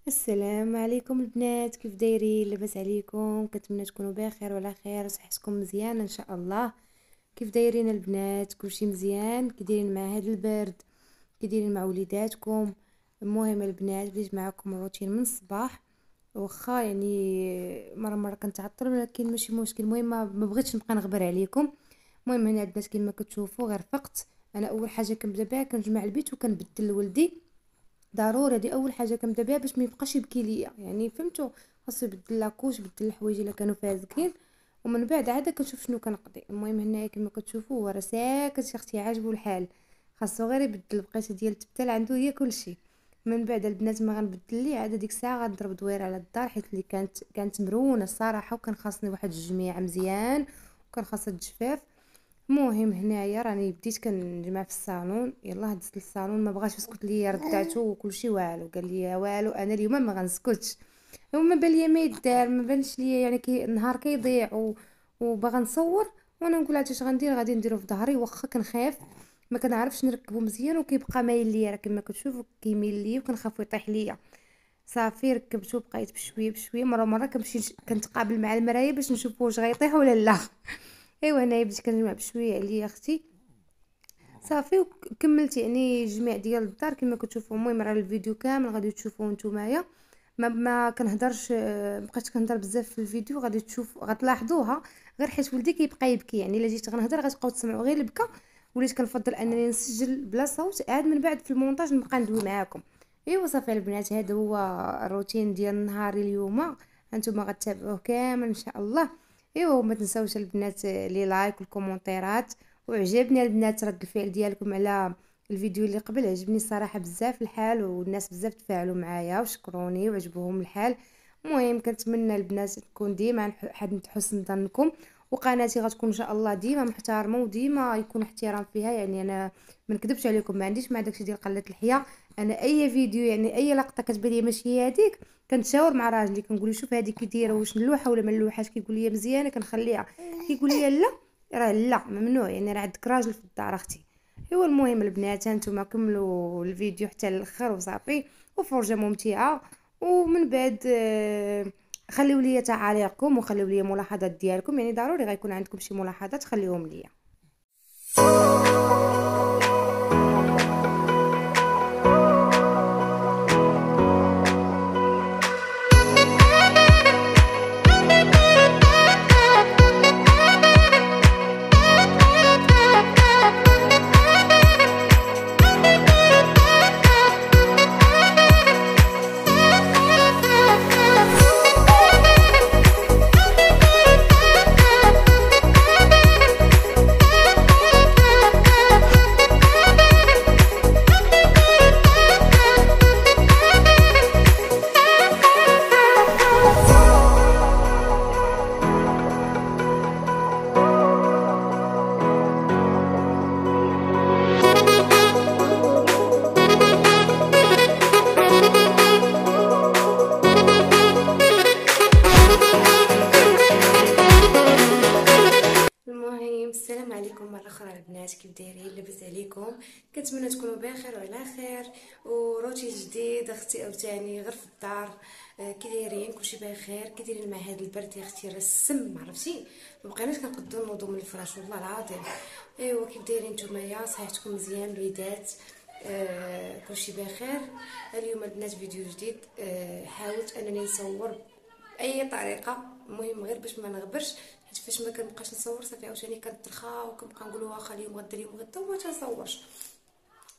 السلام عليكم البنات، كيف دايرين؟ لاباس عليكم؟ كنتمنى تكونوا بخير وعلى خير وصحتكم مزيانه ان شاء الله. كيف دايرين البنات؟ كلشي مزيان؟ كي دايرين مع هذا البرد؟ كي دايرين مع وليداتكم؟ المهم البنات بديت معكم الروتين من الصباح. واخا يعني مره كنتعطل ولكن ماشي مشكل. المهم ما بغيتش نبقى نغبر عليكم. المهم هنا البنات كما كتشوفوا غير فقت. انا اول حاجه كنبدا بها كنجمع البيت وكنبدل لولدي. ضروري هذه اول حاجه كنبدا بها باش ما يبقاش يبكي ليا، يعني فهمتوا؟ خاصو يبدل لاكوش، يبدل الحوايج الا كانوا فازكين، ومن بعد عاد كنشوف شنو كنقضي. المهم هنايا كما كتشوفوا هو راه ساكت يا اختي، عاجبو الحال. خاصو غير يبدل البقيته ديال التبتال، عنده هي كلشي. من بعد البنات ما غنبدل ليه، عاد ديك الساعه غنضرب دويره على الدار، حيت اللي كانت مرونه الصراحه، وكان خاصني واحد الجميع مزيان، وكان خاصها الجفاف. المهم هنايا راني بديت كنجمع في الصالون. يلا هدزت للصالون، ما بغاش يسكت ليا، ردعته وكلشي والو، قال لي والو انا اليوم ما غنسكتش. وما بان ليا ما يدار، ما بانش ليا يعني النهار كيضيع وباغا نصور. وانا نقول عاد اش غندير؟ غادي نديرو في ظهري، واخا كنخاف ما كنعرفش نركبو مزيان، وكيبقى مايل ليا، راه كما كتشوفوا كيميل ليا وكنخاف يطيح ليا. صافي ركبته، بقيت بشويه بشويه، مره كنمشي كنتقابل مع المرايه باش نشوف واش غيطيح ولا لا. ايوا هنايا بديت كنجمع بشويه عليا اختي. صافي وكملت يعني الجميع ديال الدار كما كتشوفوا. المهم راه الفيديو كامل غادي تشوفوه نتومايا. ما كنهضرش، بقيت كنهضر بزاف في الفيديو، غادي تشوف غتلاحظوها. غير حيت ولدي كيبقى يبكي، يعني الا جيت غنهضر غتبقاو تسمعوا غير البكا. وليت كنفضل انني نسجل بلا صوت، عاد من بعد في المونتاج نبقى ندوي معاكم. ايوا صافي البنات، هذا هو الروتين ديال نهاري اليوم. انتم غتتابعوه كامل ان شاء الله. ايوا وما تنساوش البنات لي لايك والكومونتيرات. وعجبني البنات رد الفعل ديالكم على الفيديو اللي قبل، عجبني الصراحه بزاف الحال، والناس بزاف تفاعلوا معايا وشكروني وعجبهم الحال. المهم كنتمنى البنات تكون ديما عند حسن ظنكم، وقناتي غتكون ان شاء الله ديما محترمه وديما يكون احترام فيها. يعني انا ما نكذبش عليكم، ما عنديش مع داكشي ديال قله الحياه. انا اي فيديو يعني اي لقطه كتبان لي ماشي هي هذيك، كنتشاور مع راجلي كنقول له شوف هذه كي دايره، واش نلوحها ولا ما نلوحهاش؟ كيقول لي مزيانه كنخليها، كيقول لي لا راه لا ممنوع، يعني راه عندك راجل في الدار اختي. ايوا المهم البنات هانتوما كملوا الفيديو حتى الاخر وصافي، وفرجه ممتعه. ومن بعد خليوا لي تعاليقكم وخليوا لي ملاحظات ديالكم، يعني ضروري غيكون عندكم شي ملاحظات خليهم لي. المهم السلام عليكم مره اخرى البنات، كيف دايرين؟ لاباس عليكم؟ كنتمنى تكونوا بخير وعلى خير. وروتين جديد اختي او تاني غير في الدار. كي دايرين؟ كلشي بخير؟ كي دايرين مع هذا البرد يا اختي؟ راه السم عرفتي، ما بقيناش كنقدروا نوضوا من الفراش والله العظيم. ايوا كيف دايرين نتوما؟ صحتكم مزيان الوليدات؟ كلشي بخير. اليوم البنات فيديو جديد. حاولت انني نصور باي طريقه، المهم غير باش ما نغبرش، حيت فاش ما كنبقاش نصور صافي عاوتاني كنترخا وكنبقى نقول واخا اليوم غدا اليوم غدا وما تنصورش.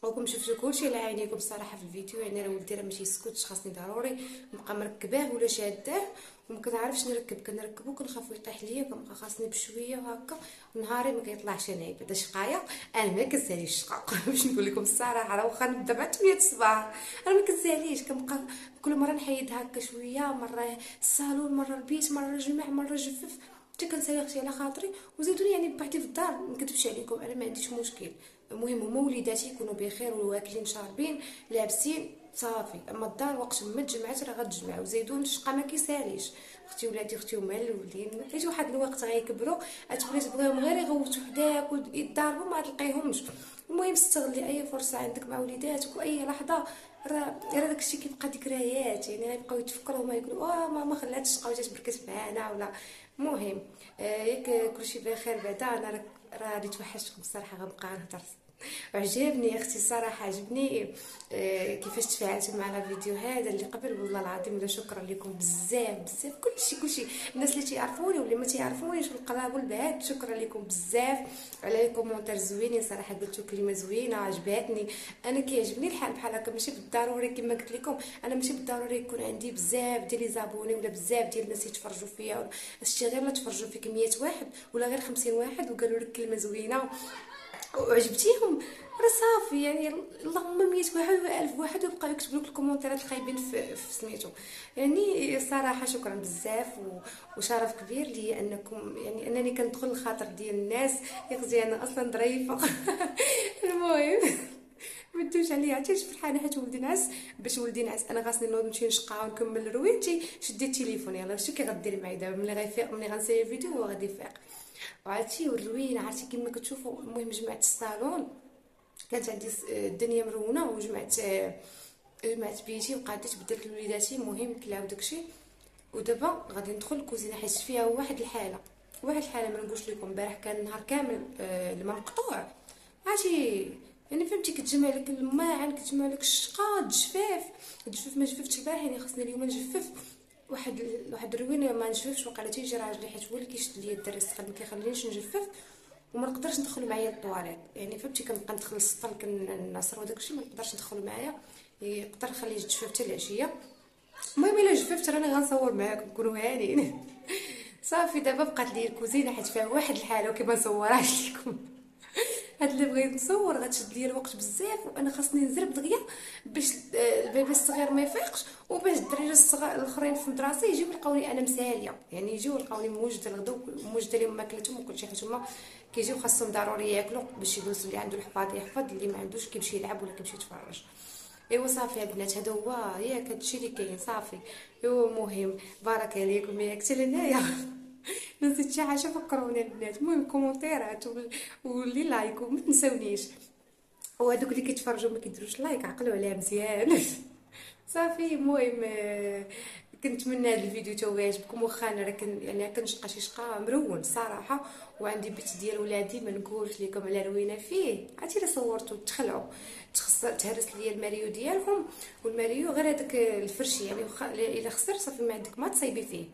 وكم شفتوا كلشي على عينيكم الصراحه في الفيديو، يعني راه ولدي راه ماشي يسكتش، خاصني ضروري نبقى مركباه ولا شاداه. وما كنعرفش كنركبو كنخاف يطيح ليا، كنبقى خاصني بشويه وهكا. نهاري ما كيطلعش انا بعدا شقايه. انا ما كنساليش الشقاق باش نقول لكم الصراحه، راه واخا نبدا مع 8 الصباح انا ما كنساليش، كنبقى كل مره نحيد هكا شويه، مره الصالون مره البيت مره الجمع مره الجفف، حتى كنسالي اختي على خاطري. وزيدوني يعني بقيتي في الدار، ما نكذبش عليكم انا ما عنديش مشكل. المهم هما وليداتي يكونوا بخير وواكلين شاربين لابسين، صافي. اما الدار وقت ما تجمعات راه غتجمع، وزيدون الشقه ما كيساليش. اختي ولادي اختي هما الاولين حيت واحد الوقت غيكبروا غتولي تبغيهم غير يغوتوا حداك ويضاربوا ما تلقايهمش. المهم استغلي اي فرصه عندك مع وليداتك، واي لحظه راه داكشي كيبقى ذكريات، يعني غيبقاو يتفكروا هما يقولوا ماما خلات الشقه وجات بركت معانا ولا. المهم ياك كلشي بخير. بعدا انا راه غادي توحشتكم الصراحه، غنبقى نهضر. عجبني اختي الصراحه، عجبني كيفاش تفاعلتوا معنا الفيديو هذا اللي قبل. والله العظيم لا شكرا لكم بزاف بزاف. كلشي الناس اللي تيعرفوني واللي ما تيعرفونيش والقراب والبعاد، شكرا لكم بزاف على لي كومونتير زوينين صراحه. قلتوا كلمه زوينه عجباتني. انا كيعجبني الحال بحال هكا، ماشي بالضروري كما قلت لكم، انا ماشي بالضروري يكون عندي بزاف ديال لي زابوني ولا بزاف ديال الناس يتفرجوا فيا. هادشي غير لا تفرجوا فيك 100 واحد ولا غير 50 واحد وقالوا لك كلمه زوينه وعجبتيهم، راه صافي. يعني اللهم 100 واحد ولا 1000 واحد ويبقاو يكتبوا لك الكومونتيرات الخايبين في سميتو. يعني صراحه شكرا بزاف وشرف كبير لي انكم، يعني انني كندخل الخاطر ديال الناس. يقصدي انا اصلا ظريفه. المهم ما تدوش عليا، عرفتي فرحانه حيت ولدي نعس. باش ولدي نعس انا خاصني نوض نمشي نشقى ونكمل روينتي. شديت التليفون يلاه شتي كي غدير معايا دابا ملي غيفيق، ملي غنسالي الفيديو هو غادي يفيق. وعرفتي والروينه عرفتي كما كتشوفوا. المهم جمعت الصالون، كانت عندي الدنيا مرونه، جمعت بيتي وقعدت بدلت لوليداتي. المهم كلاو داكشي. ودابا غادي ندخل الكوزينه حيت فيها واحد الحاله ما نقولش لكم. البارح كان نهار كامل الماء مقطوع، عرفتي يعني فهمتي. كتجمع لك الماعن، كتجمع لك الشقه، الجفاف ما جففتش البارح، يعني خصني اليوم نجفف. واحد الروينه ما نجففش، وقيلا تيجي راجلي حيت هو اللي كيشد ليا الدري السخن، ما كيخلينيش نجفف وما نقدرش ندخل معايا للطواليت. يعني فهمتي كنبقى ندخل السطل كنعصر وداكشي ما نقدرش ندخل معايا، يقدر نخليه يتجفف حتى العشيه. المهم الا جففت راني غنصور معاكم كونوا هانيين. صافي دابا بقات لي الكوزينه حيت فيها واحد الحاله وكما نصورهاش لكم. هاد اللي بغيت نصور غتشد ليا الوقت بزاف، وانا خاصني نزرب دغيا باش البيبي الصغير ما يفيقش، وباش الدراري الاخرين في المدرسه يجيو يلقاوني انا مساليه. يعني يجيو يلقاوني موجده الغدو، موجده لهم ماكلتهم وكلشي، حيت هما كيجيو خاصهم ضروري ياكلوا باش يجلسوا. اللي عنده الحفاض يحفظ، اللي ما عندوش كيمشي يلعب ولا كيمشي يتفرج. ايوا صافي البنات هذا هو ياك هادشي اللي كاين صافي. ايوا مهم بارك عليكم ياك حتى لهنايا. نسيت شي حاجه فكروني البنات. المهم كومونتيرات واللي لايك وما تنساونيش، وهذوك اللي كيتفرجوا ما كيديروش لايك عقلوا عليها مزيان. صافي المهم كنتمنى هذا الفيديو تا هو يعجبكم. واخا انا راه يعني كنشقى شي شقه مرون صراحه، وعندي بيت ديال ولادي ما نقولش لكم على روينه فيه. عرفتي الا صورتو تخلعوا تهرس ليا الماريو ديالهم، والماريو غير هذاك الفرشي يعني واخا الا خسر صافي ما عندك ما تصايبي فيه.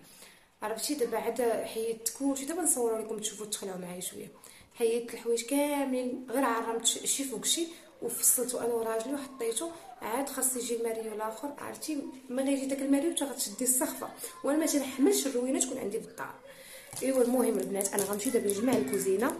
عرفتي دابا عاد حيدت كلشي. دابا نصور لكم تشوفوا تخلعوا معايا شويه. حيدت الحوايج كاملين غير عرمت شي فوق شي وفصلته انا وراجلي وحطيته. عاد خاص يجي الماريو الاخر. عرفتي ما غيجي داك الماريو حتى غتشدي السخفه، وانا ما تنحملش الروينه تكون عندي في الدار. ايوا المهم البنات انا غنمشي دابا نجمع الكوزينه.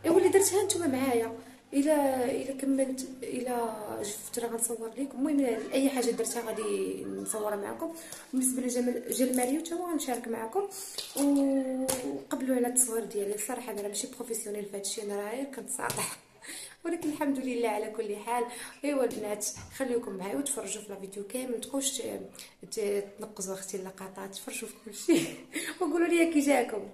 ايوا اللي درتها نتوما معايا. الا كملت الا جفت راه غنصور لكم. المهم اي حاجه درتها غادي نصورها معكم. بالنسبه لجل ماريو حتى هو غنشارك معكم. وقبلوا على التصوير ديالي الصراحه انا ماشي بروفيسيونيل في هادشي، انا راه كنتصاطح، ولكن الحمد لله على كل حال. ايوا البنات خليكم معايا وتفرجوا في الفيديو كامل، ما تبقوش تنقزوا اختي اللقطات، تفرجوا في كل شيء وقولوا لي كي جاكم.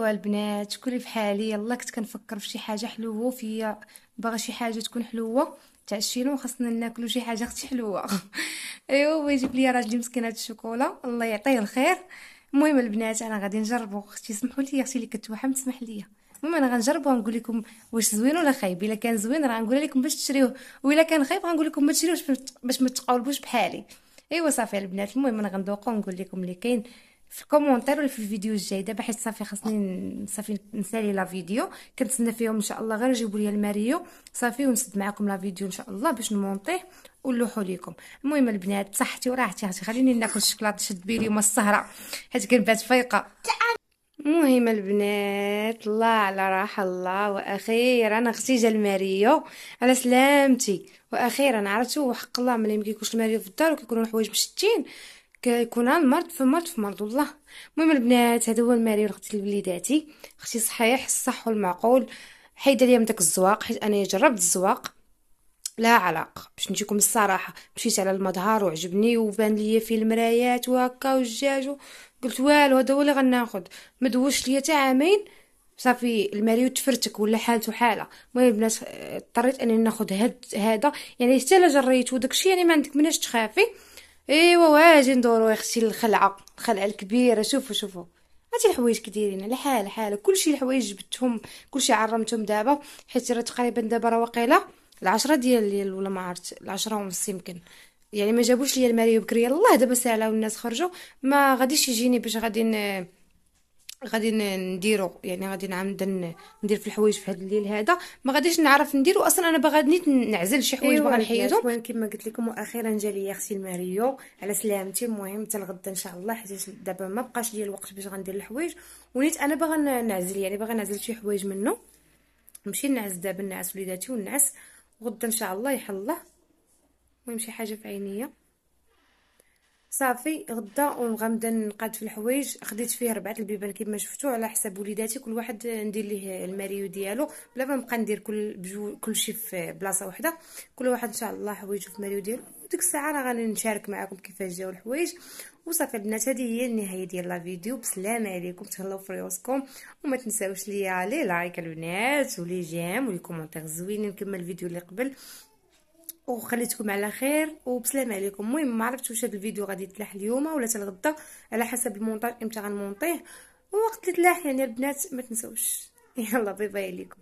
ايوا البنات شكون اللي بحالي؟ يلا كنت كنفكر في شي حاجه حلوه فيا، باغا شي حاجه تكون حلوه تعشينا وخاصنا ناكلوا شي حاجه اختي حلوه. ايوا هو يجيب لي راجلي مسكين هاد الشوكولا الله يعطيه الخير. المهم البنات انا غادي نجربو، اختي سمحوا لي اختي اللي كتوحم تسمح لي. المهم انا غنجربو ونقول لكم واش زوين ولا خايب. الا كان زوين راه غنقول لكم باش تشريوه، والا كان خايب غنقول لكم ما تشريوش باش ما تقاولبوش بحالي. ايوا صافي البنات، المهم انا غندوقو ونقول لكم اللي كاين في الكومونتير ولا في الفيديو الجاي. دابا حيت صافي خاصني صافي نسالي لا فيديو، كنتسنى فيهم ان شاء الله غير يجيبوا لي الماريو صافي ونسد معكم لا فيديو ان شاء الله باش نمونطيه ونلوحو ليكم. المهم البنات بصحتي وراحتي، خليني ناكل الشكلاط شد بيه اليوم السهره حيت كنبات فايقه. المهم البنات الله على راحه الله، واخيرا اختي جا الماريو على سلامتي. واخيرا عرفتوا وحق الله ملي مكيكونش الماريو في الدار وكيكونوا الحوايج مشتين كيكون المرض في مرض في مرض والله. المهم البنات هذا هو الماريو اختي لوليداتي، اختي صحيح الصح والمعقول، حيد ليا من داك الزواق حيت انا جربت الزواق لا علاقه. باش نجيكم الصراحه مشيت على المظهر وعجبني وبان ليا فيه المرايات وهكا والجاج، قلت والو هذا هو اللي غناخذ. ما دوش ليا حتى عامين صافي الماريو تفرتك ولا حالته حاله. المهم البنات اضطريت انني ناخذ هذا يعني حتى لا جريتو داكشي يعني ما عندك مناش تخافي. ايوا واجي ندورو يا اختي الخلعه الكبيره. شوفوا هاتي الحوايج كديرين على حاله كلشي الحوايج جبتهم كلشي عرمتهم دابا حيت راه تقريبا دابا راه واقيلا العشرة ديال ولا ما عرفت العشرة ونص يمكن. يعني ما جابوش ليا الماريو بكري، يلاه دابا ساعه والناس خرجوا ما غاديش يجيني باش نديرو يعني غادي نعمد ندير في الحوايج في هذا الليل هذا ما غاديش نعرف نديرو اصلا. انا باغا نيت نعزل شي حوايج باغا نحيدهم. المهم كما قلت لكم واخيرا جا لي اختي الماريو على سلامتي. المهم حتى الغدا ان شاء الله حيت دابا ما بقاش ليا الوقت باش غندير الحوايج ونيت انا باغا نعزل يعني باغا نعزل شي حوايج منه. نمشي نعس دابا نعس وليداتي ونعس وغدا ان شاء الله يحل الله. المهم شي حاجه في عينيا صافي غدا وغنبدا نقاد في الحوايج. خديت فيه 4 البيبان كما شفتوا على حساب وليداتي، كل واحد ندير ليه الماريو ديالو بلا ما نبقى ندير كلشي في بلاصه واحده. كل واحد ان شاء الله حوايجو في الماريو ديالو. ديك الساعه راه غادي نشارك معكم كيفاش جاو الحوايج. وصافي البنات هذه هي النهايه ديال لا فيديو. بسلامه عليكم، تهلاو في ريوسكم وما تنساوش ليا لي لايك البنات ولي جيم ولي كومونتير زوينين كما الفيديو اللي قبل. وخليتكم على خير وبسلام عليكم. المهم ما عرفتش واش هذا الفيديو غادي يتلاح اليوم ولا حتى الغدا على حسب المونتاج امتى غنمونطيه ووقت اللي تلاح يعني البنات ما تنسوش. يلا باي باي عليكم.